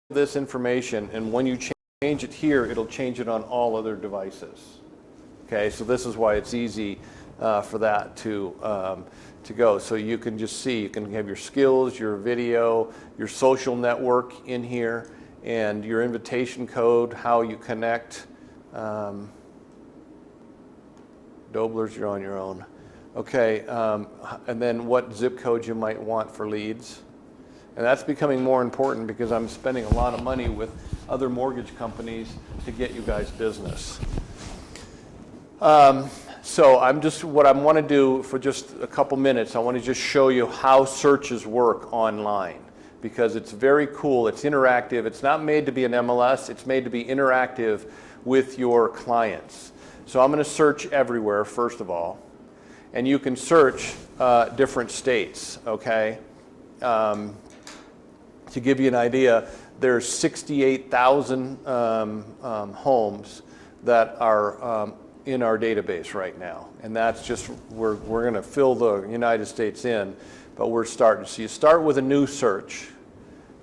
this information, and when you change it here, it'll change it on all other devices. Okay, so this is why it's easy for that to go. So you can just see, you can have your skills, your video, your social network in here, and your invitation code, how you connect. Dobler's, you're on your own. Okay, and then what zip code you might want for leads. And that's becoming more important because I'm spending a lot of money with other mortgage companies to get you guys business. So what I want to do for just a couple minutes, I want to just show you how searches work online, because it's very cool, it's interactive, it's not made to be an MLS, it's made to be interactive with your clients. So I'm going to search everywhere, first of all, and you can search different states, okay? To give you an idea, there's 68,000 homes that are in our database right now. And that's just, we're going to fill the United States in, but we're starting. So you start with a new search,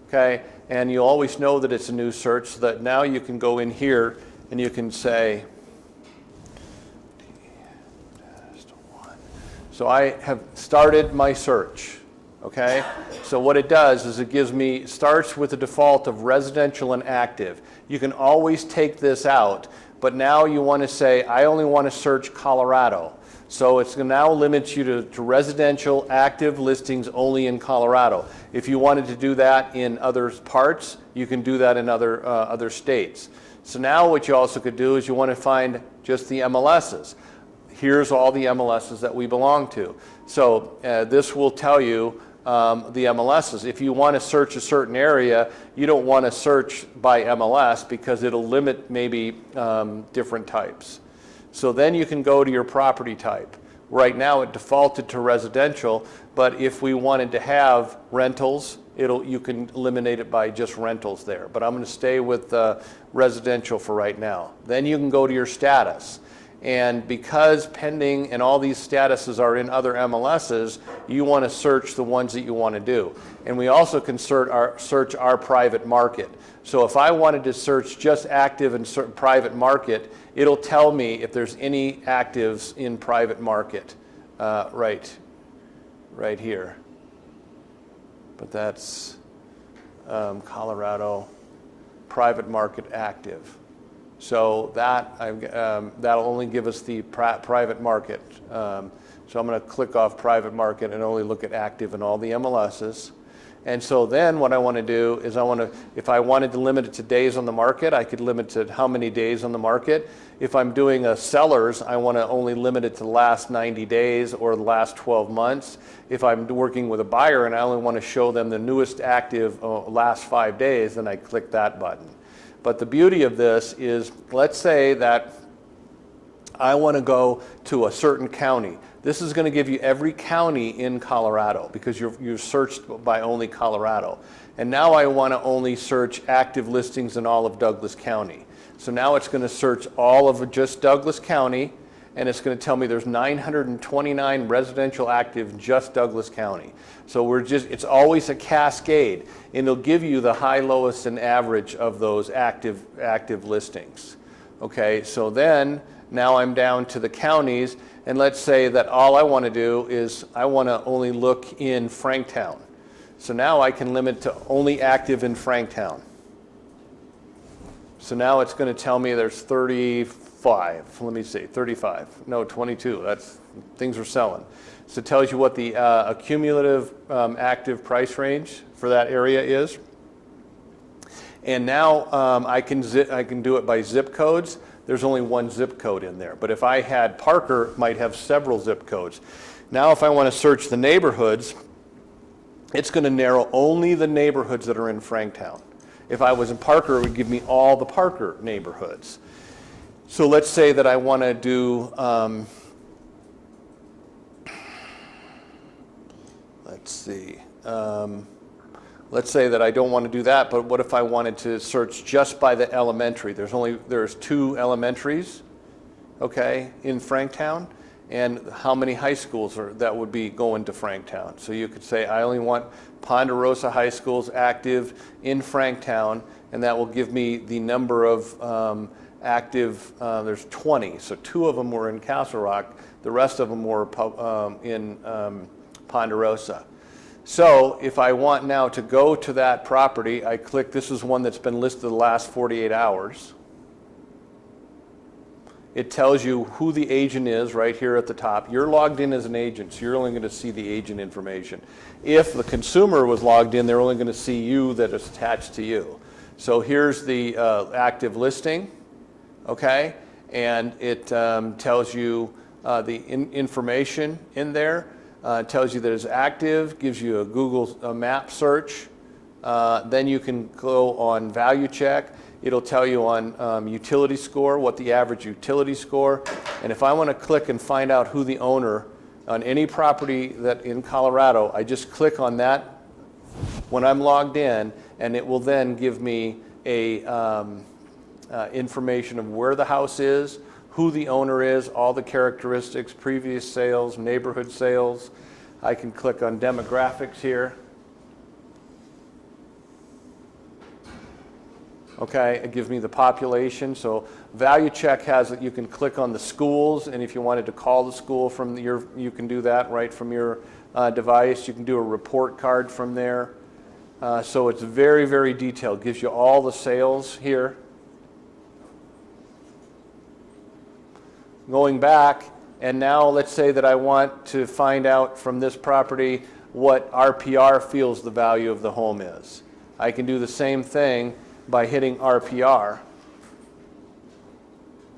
okay? And you always know that it's a new search, so that now you can go in here and you can say, so I have started my search. Okay, so what it does is it starts with the default of residential and active. You can always take this out, but now you want to say, I only want to search Colorado. So it's going to now limit you to residential active listings only in Colorado. If you wanted to do that in other parts, you can do that in other states. So now what you also could do is you want to find just the MLSs. Here's all the MLSs that we belong to. So this will tell you the MLSs. If you want to search a certain area, you don't want to search by MLS because it'll limit maybe different types. So then you can go to your property type. Right now it defaulted to residential, but if we wanted to have rentals, you can eliminate it by just rentals there. But I'm going to stay with residential for right now. Then you can go to your status. And because pending and all these statuses are in other MLSs, you want to search the ones that you want to do. And we also can search our private market. So if I wanted to search just active and private market, it'll tell me if there's any actives in private market right here. But that's Colorado private market active. So that'll only give us the private market. So I'm going to click off private market and only look at active in all the MLSs. And so then what I want to do is if I wanted to limit it to days on the market, I could limit it to how many days on the market. If I'm doing a sellers, I want to only limit it to the last 90 days or the last 12 months. If I'm working with a buyer and I only want to show them the newest active last 5 days, then I click that button. But the beauty of this is, let's say that I want to go to a certain county. This is going to give you every county in Colorado because you've searched by only Colorado. And now I want to only search active listings in all of Douglas County. So now it's going to search all of just Douglas County, and it's going to tell me there's 929 residential active in just Douglas County. So it's always a cascade, and it'll give you the high, lowest, and average of those active listings. Okay, so then now I'm down to the counties, and let's say that all I want to do is I want to only look in Franktown. So now I can limit to only active in Franktown. So now it's going to tell me there's 35. Let me see, 35. No, 22. Things are selling. So it tells you what the accumulative active price range for that area is. And now I can do it by zip codes. There's only one zip code in there. But if I had Parker, it might have several zip codes. Now if I want to search the neighborhoods, it's going to narrow only the neighborhoods that are in Franktown. If I was in Parker, it would give me all the Parker neighborhoods. So let's say that I want to do, let's say that I don't want to do that, but what if I wanted to search just by the elementary? There's 2 elementaries, okay, in Franktown, and how many high schools that would be going to Franktown. So you could say, I only want Ponderosa high schools active in Franktown, and that will give me the number of active, there's 20. So 2 of them were in Castle Rock, the rest of them were in Ponderosa. So if I want now to go to that property, I click, this is one that's been listed the last 48 hours. It tells you who the agent is right here at the top. You're logged in as an agent, so you're only going to see the agent information. If the consumer was logged in, they're only going to see you that is attached to you. So here's the active listing, okay? And it tells you the information in there. Tells you that it's active, gives you a Google map search. Then you can go on value check. It'll tell you on utility score, what the average utility score. And if I want to click and find out who the owner on any property that in Colorado, I just click on that when I'm logged in, and it will then give me a information of where the house is, who the owner is, all the characteristics, previous sales, neighborhood sales. I can click on demographics here. Okay, it gives me the population. So value check has it, you can click on the schools, and if you wanted to call the school from you can do that right from your device. You can do a report card from there. So it's very, very detailed. Gives you all the sales here. Going back, and now let's say that I want to find out from this property what RPR feels the value of the home is. I can do the same thing by hitting RPR.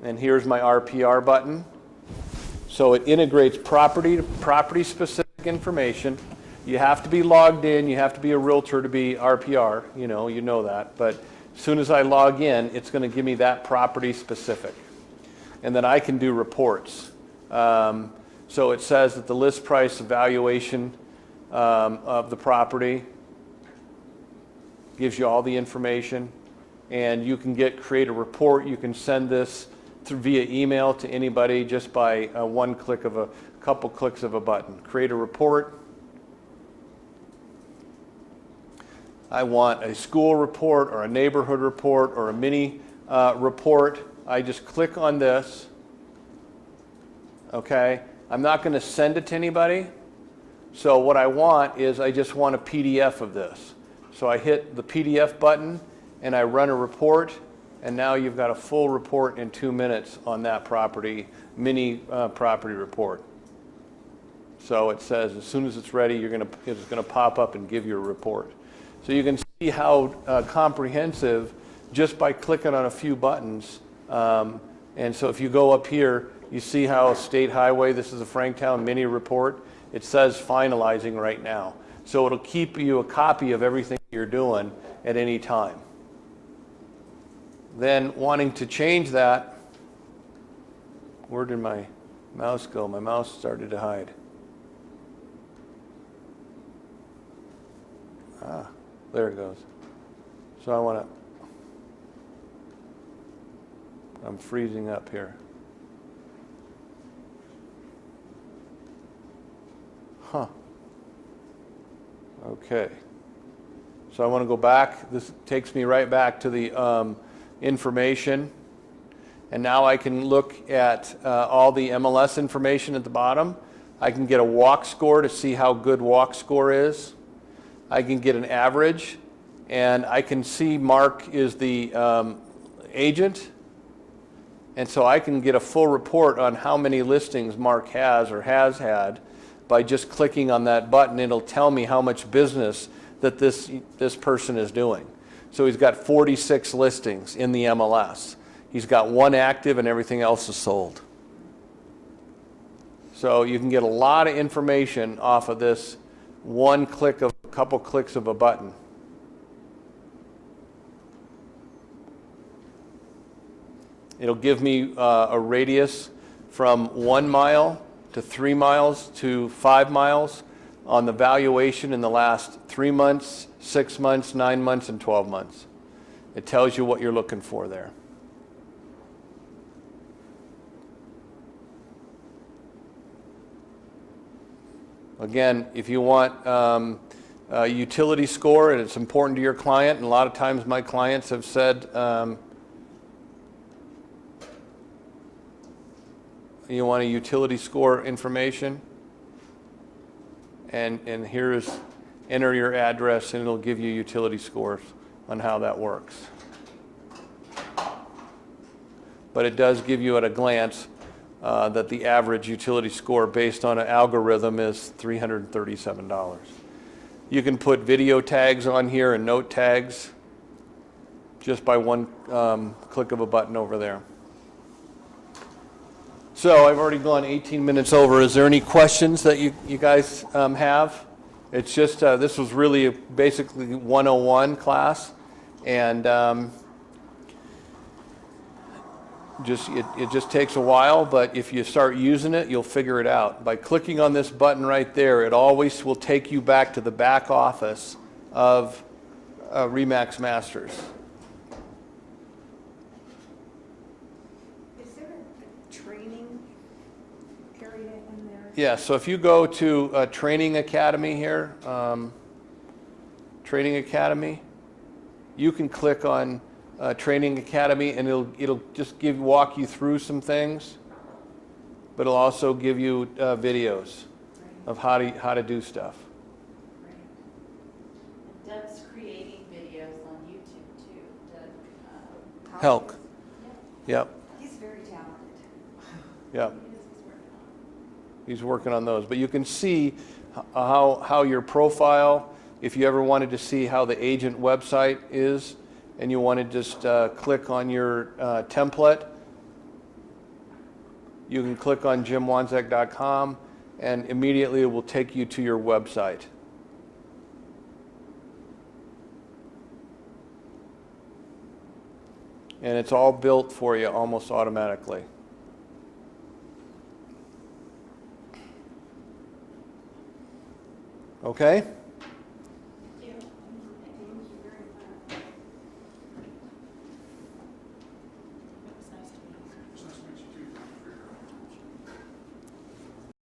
And here's my RPR button. So it integrates property to property specific information. You have to be logged in, you have to be a realtor to be RPR, you know that. But as soon as I log in, it's going to give me that property specific. And then I can do reports. So it says that the list price evaluation of the property gives you all the information, and you can create a report. You can send this via email to anybody just by couple clicks of a button. Create a report. I want a school report or a neighborhood report or a mini report. I just click on this. Okay, I'm not going to send it to anybody. So what I want is I just want a PDF of this. So I hit the PDF button and I run a report, and now you've got a full report in 2 minutes on that property, mini property report. So it says as soon as it's ready, it's going to pop up and give you a report. So you can see how comprehensive just by clicking on a few buttons. And so if you go up here, you see how State Highway, this is a Franktown mini report. It says finalizing right now. So it'll keep you a copy of everything you're doing at any time. Then wanting to change that, where did my mouse go? My mouse started to hide. There it goes. So I'm freezing up here. Okay. So I want to go back. This takes me right back to the information. And now I can look at all the MLS information at the bottom. I can get a walk score to see how good walk score is. I can get an average. And I can see Mark is the agent. And so I can get a full report on how many listings Mark has or has had by just clicking on that button. It'll tell me how much business that this person is doing. So he's got 46 listings in the MLS. He's got 1 active and everything else is sold. So you can get a lot of information off of this couple clicks of a button. It'll give me a radius from 1 mile to 3 miles to 5 miles on the valuation in the last 3 months, 6 months, 9 months, and 12 months. It tells you what you're looking for there. Again, if you want a utility score and it's important to your client, and a lot of times my clients have said, you want a utility score information, and here's, enter your address and it'll give you utility scores on how that works. But it does give you at a glance that the average utility score based on an algorithm is $337. You can put video tags on here and note tags just by one click of a button over there. So I've already gone 18 minutes over. Is there any questions that you guys have? It's just, this was really basically 101 class, and it just takes a while, but if you start using it, you'll figure it out. By clicking on this button right there, it always will take you back to the back office of RE/MAX Masters. Is there a training area in there? Yeah, so if you go to Training Academy here, Training Academy, you can click on Training Academy, and it'll just walk you through some things, but it'll also give you videos of how to do stuff. Right. Doug's creating videos on YouTube too. Doug, Helk. Yep. He's very talented. Yep. he's working on. He's working on those, but you can see how your profile, if you ever wanted to see how the agent website is, and you want to just click on your template, you can click on jimwanzek.com and immediately it will take you to your website. And it's all built for you almost automatically. Okay?